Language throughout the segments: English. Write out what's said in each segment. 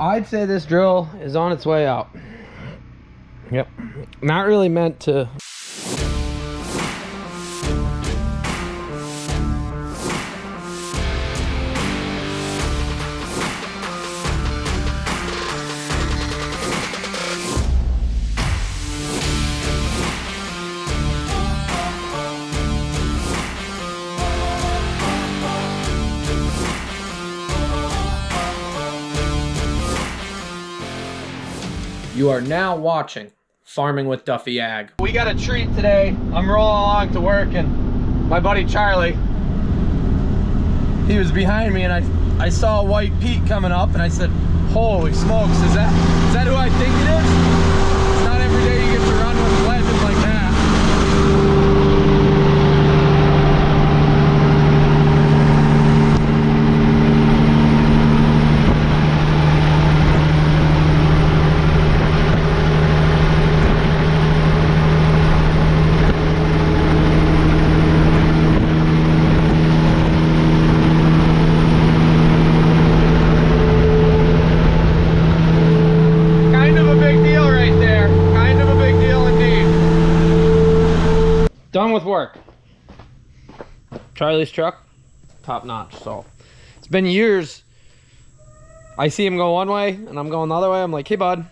I'd say this drill is on its way out. Yep. Not really meant to. You are now watching Farming with Duffy Ag. We got a treat today. I'm rolling along to work and my buddy Charlie, he was behind me and I saw a white peak coming up and I said, holy smokes, is that who I think it is? It's not every day you get to run with legends like that. Done with work. Charlie's truck, top notch. So it's been years. I see him go one way and I'm going the other way. I'm like, hey bud,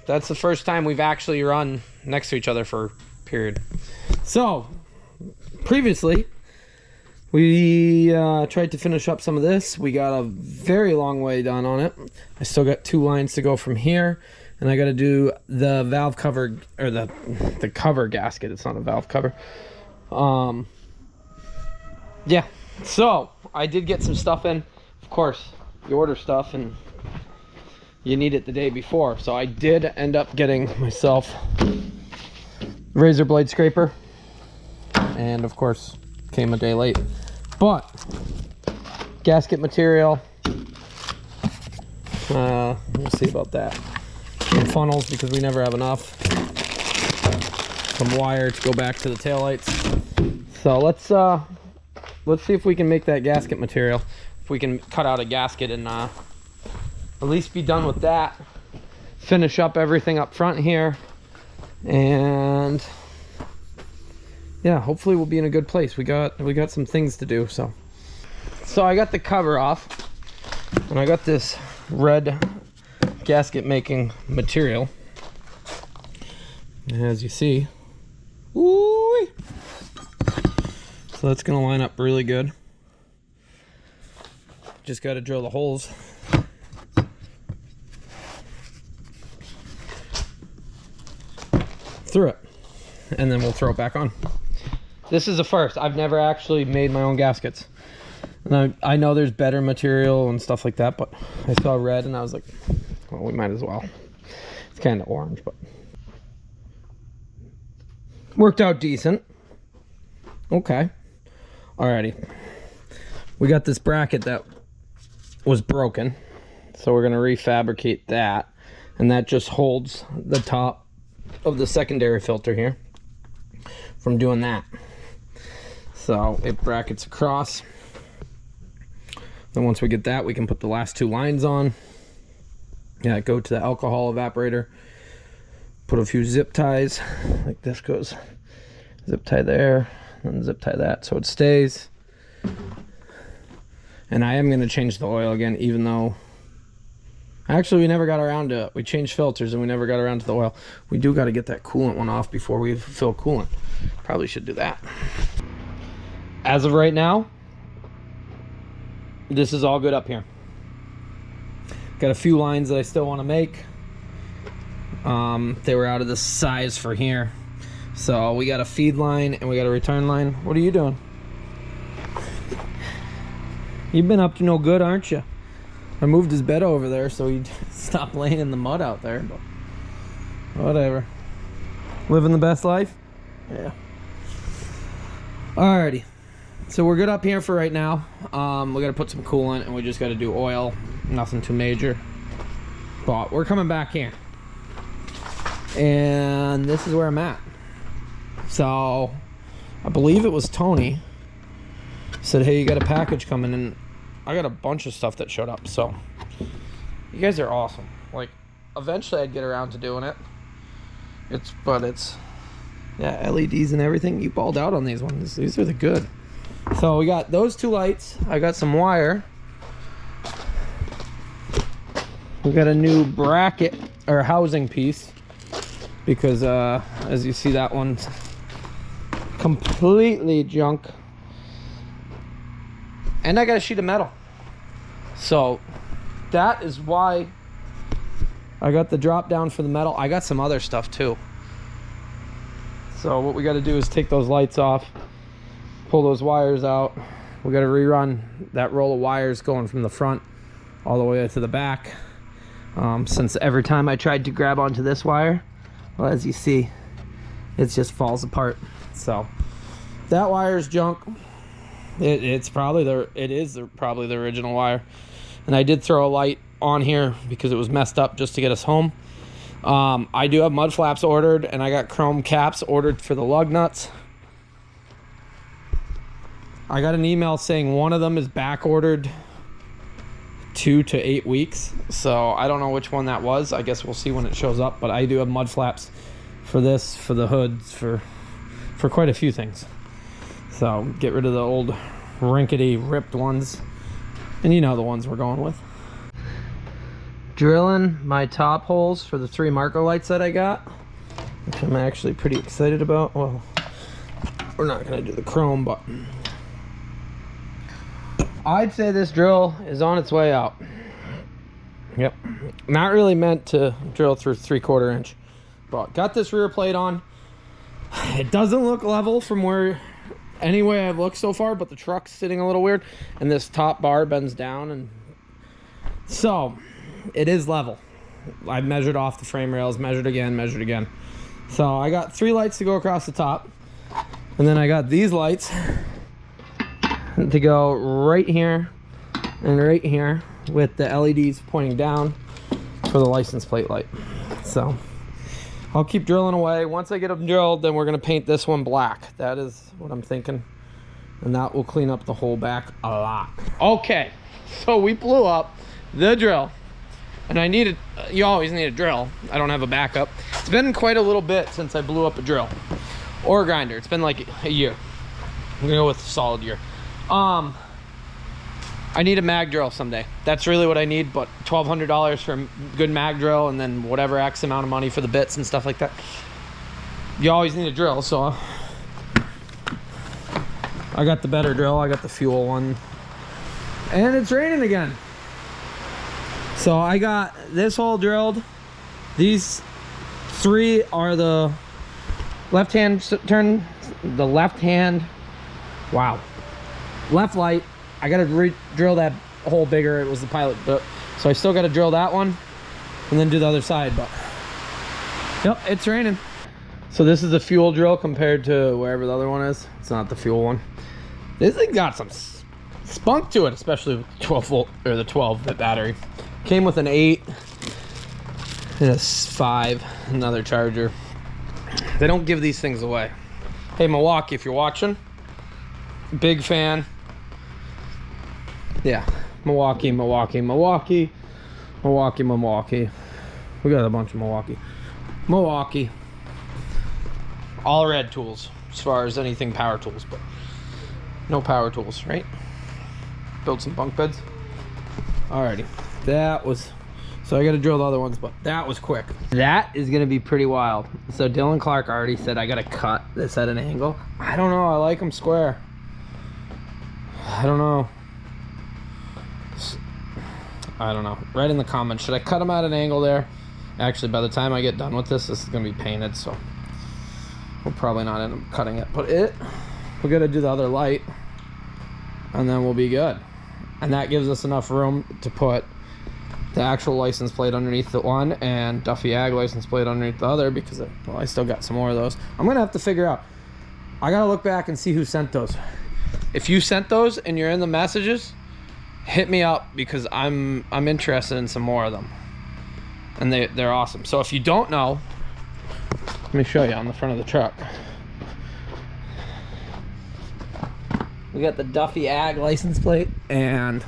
that's the first time we've actually run next to each other for a period. So previously we tried to finish up some of this. We got a very long way done on it. I still got 2 lines to go from here. And I got to do the valve cover, or the cover gasket. It's not a valve cover. Yeah. So I did get some stuff in. Of course, you order stuff and you need it the day before. So I did end up getting myself razor blade scraper, and of course came a day late. But gasket material. We'll see about that. Some funnels because we never have enough. Some wire to go back to the taillights. So let's see if we can make that gasket material. If we can cut out a gasket and at least be done with that. Finish up everything up front here, and yeah, hopefully we'll be in a good place. We got some things to do. So I got the cover off, and I got this red gasket making material, as you see. Ooh, so that's gonna line up really good. Just got to drill the holes. Through it, and then we'll throw it back on. This is a first. I've never actually made my own gaskets, and I know there's better material and stuff like that, but I saw red and I was like, well, we might as well. It's kind of orange, but worked out decent. Okay. Alrighty. We got this bracket that was broken, so we're gonna refabricate that, and that just holds the top of the secondary filter here from doing that. So it brackets across. Then once we get that, we can put the last 2 lines on. Yeah, go to the alcohol evaporator, put a few zip ties, like this goes. Zip tie there, and zip tie that, so it stays. And I am going to change the oil again, even though actually we never got around to it. We changed filters and we never got around to the oil. We do got to get that coolant one off before we fill coolant. Probably should do that. As of right now, this is all good up here. Got a few lines that I still want to make. They were out of the size for here. So we got a feed line and we got a return line. What are you doing? You've been up to no good, aren't you? I moved his bed over there so he'd stop laying in the mud out there. But whatever. Living the best life? Yeah. Alrighty. So we're good up here for right now. We got to put some coolant and we just got to do oil. Nothing too major. But we're coming back here. And this is where I'm at. So I believe it was Tony said, hey, you got a package coming, and I got a bunch of stuff that showed up. So you guys are awesome. Like, eventually I'd get around to doing it. But it's, yeah, LEDs and everything. You balled out on these ones. These are the good. So we got those 2 lights. I got some wire. We got a new bracket or housing piece because as you see, that one's completely junk. And I got a sheet of metal. So that is why I got the drop down for the metal. I got some other stuff too. So what we got to do is take those lights off, pull those wires out. We got to rerun that roll of wires going from the front all the way to the back. Since every time I tried to grab onto this wire, well, as you see, it just falls apart. So that wire is junk. It is probably the original wire. And I did throw a light on here because it was messed up just to get us home. I do have mud flaps ordered, and I got chrome caps ordered for the lug nuts. I got an email saying one of them is back ordered 2 to 8 weeks, so I don't know which one that was. I guess we'll see when it shows up, but I do have mud flaps for this, for the hoods, for quite a few things. So get rid of the old rinkety ripped ones, and you know the ones we're going with. Drilling my top holes for the 3 Marco lights that I got, which I'm actually pretty excited about. Well, we're not gonna do the chrome, but I'd say this drill is on its way out. Yep, not really meant to drill through 3/4 inch, but got this rear plate on. It doesn't look level from where any way I've looked so far, but the truck's sitting a little weird, and this top bar bends down, and so it is level. I measured off the frame rails, measured again. So I got 3 lights to go across the top, and then I got these lights to go right here and right here with the LEDs pointing down for the license plate light. So I'll keep drilling away. Once I get them drilled, then we're gonna paint this one black. That is what I'm thinking, and that will clean up the whole back a lot. Okay, so we blew up the drill, and you always need a drill. I don't have a backup. It's been quite a little bit since I blew up a drill or a grinder. It's been like a year. I'm gonna go with a solid year. I need a mag drill someday. That's really what I need, but $1,200 for a good mag drill, and then whatever X amount of money for the bits and stuff like that. You always need a drill, so I got the better drill. I got the fuel one, and it's raining again. So I got this hole drilled. These 3 are the left hand turn, the left hand, wow, left light. I gotta re-drill that hole bigger. It was the pilot bit, so I still gotta drill that one and then do the other side. But yep, it's raining. So this is the fuel drill compared to wherever the other one is. It's not the fuel one. This thing got some spunk to it, especially with 12 volt or the 12-bit battery. Came with an 8 and a 5, another charger. They don't give these things away. Hey Milwaukee, if you're watching, big fan. Yeah, Milwaukee. We got a bunch of Milwaukee. All red tools as far as anything power tools, but no power tools, right? Build some bunk beds. Alrighty, so I gotta drill the other ones, but that was quick. That is gonna be pretty wild. So Dylan Clark already said I gotta cut this at an angle. I don't know, I like them square. I don't know. Write in the comments, should I cut them at an angle there? Actually, by the time I get done with this is gonna be painted, so we'll probably not end up cutting it. But we're gonna do the other light, and then we'll be good. And that gives us enough room to put the actual license plate underneath the one and Duffy Ag license plate underneath the other, because I still got some more of those. I'm gonna have to figure out, I gotta look back and see who sent those. If you sent those and you're in the messages, hit me up, because I'm interested in some more of them, and they're awesome. So if you don't know, let me show you on the front of the truck. We got the Duffy Ag license plate, and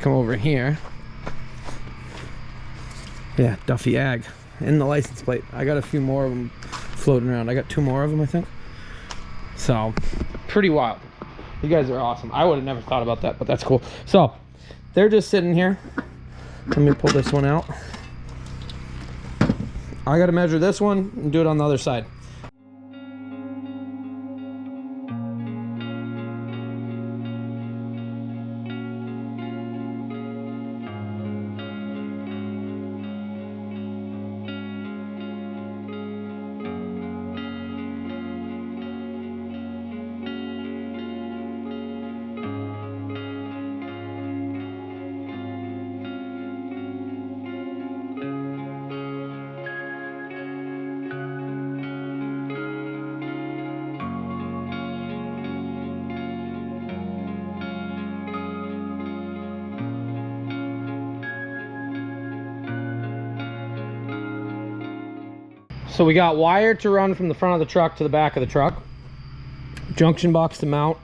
come over here. Yeah, Duffy Ag in the license plate. I got a few more of them floating around. I got 2 more of them, I think. So, pretty wild. You guys are awesome. I would have never thought about that, but that's cool. So, they're just sitting here. Let me pull this one out. I got to measure this one and do it on the other side. So we got wire to run from the front of the truck to the back of the truck, junction box to mount,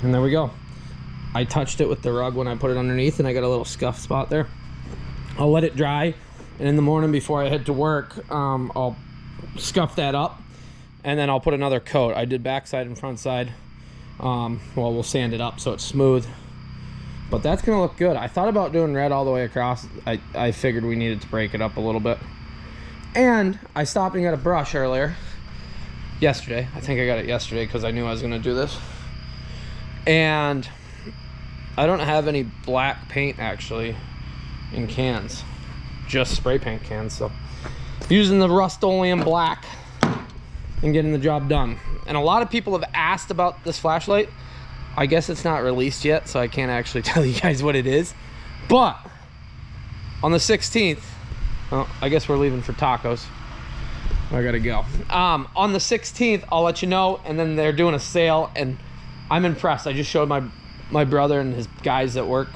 and there we go. I touched it with the rug when I put it underneath, and I got a little scuff spot there. I'll let it dry, and in the morning before I head to work, I'll scuff that up, and then I'll put another coat. I did backside and front side. Well, we'll sand it up so it's smooth. But that's gonna look good. I thought about doing red all the way across. I figured we needed to break it up a little bit. And I stopped and got a brush earlier. Yesterday. I think I got it yesterday because I knew I was gonna do this. And I don't have any black paint actually in cans. Just spray paint cans. So using the Rust-Oleum black and getting the job done. And a lot of people have asked about this flashlight. I guess it's not released yet, so I can't actually tell you guys what it is. But on the 16th, well, I guess we're leaving for tacos. I gotta go. On the 16th, I'll let you know, and then they're doing a sale, and I'm impressed. I just showed my brother and his guys that work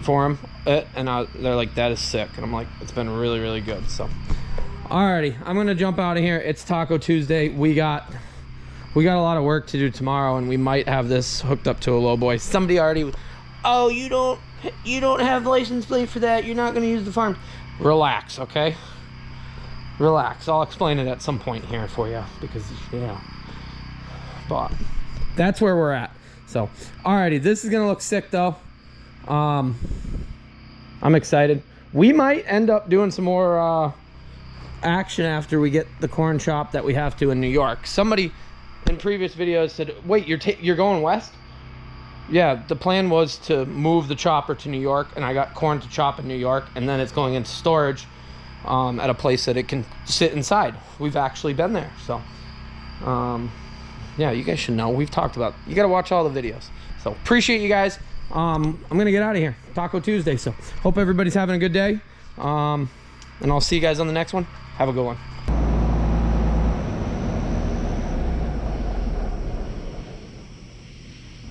for him it, and they're like, that is sick. And I'm like, it's been really, really good. So, alrighty, I'm gonna jump out of here. It's Taco Tuesday. We got a lot of work to do tomorrow, and we might have this hooked up to a low boy. Somebody already, oh, you don't have license plate for that. You're not gonna use the farm. Relax, okay? Relax. I'll explain it at some point here for you because, yeah. But that's where we're at. So, alrighty, this is gonna look sick though. I'm excited. We might end up doing some more action after we get the corn chop that we have to in New York. Somebody in previous videos said, wait, you're going west? Yeah, the plan was to move the chopper to New York, and I got corn to chop in New York, and then it's going into storage at a place that it can sit inside. We've actually been there. So yeah, you guys should know. We've talked about, you got to watch all the videos. So appreciate you guys. I'm gonna get out of here. Taco Tuesday. So hope everybody's having a good day, and I'll see you guys on the next one. Have a good one.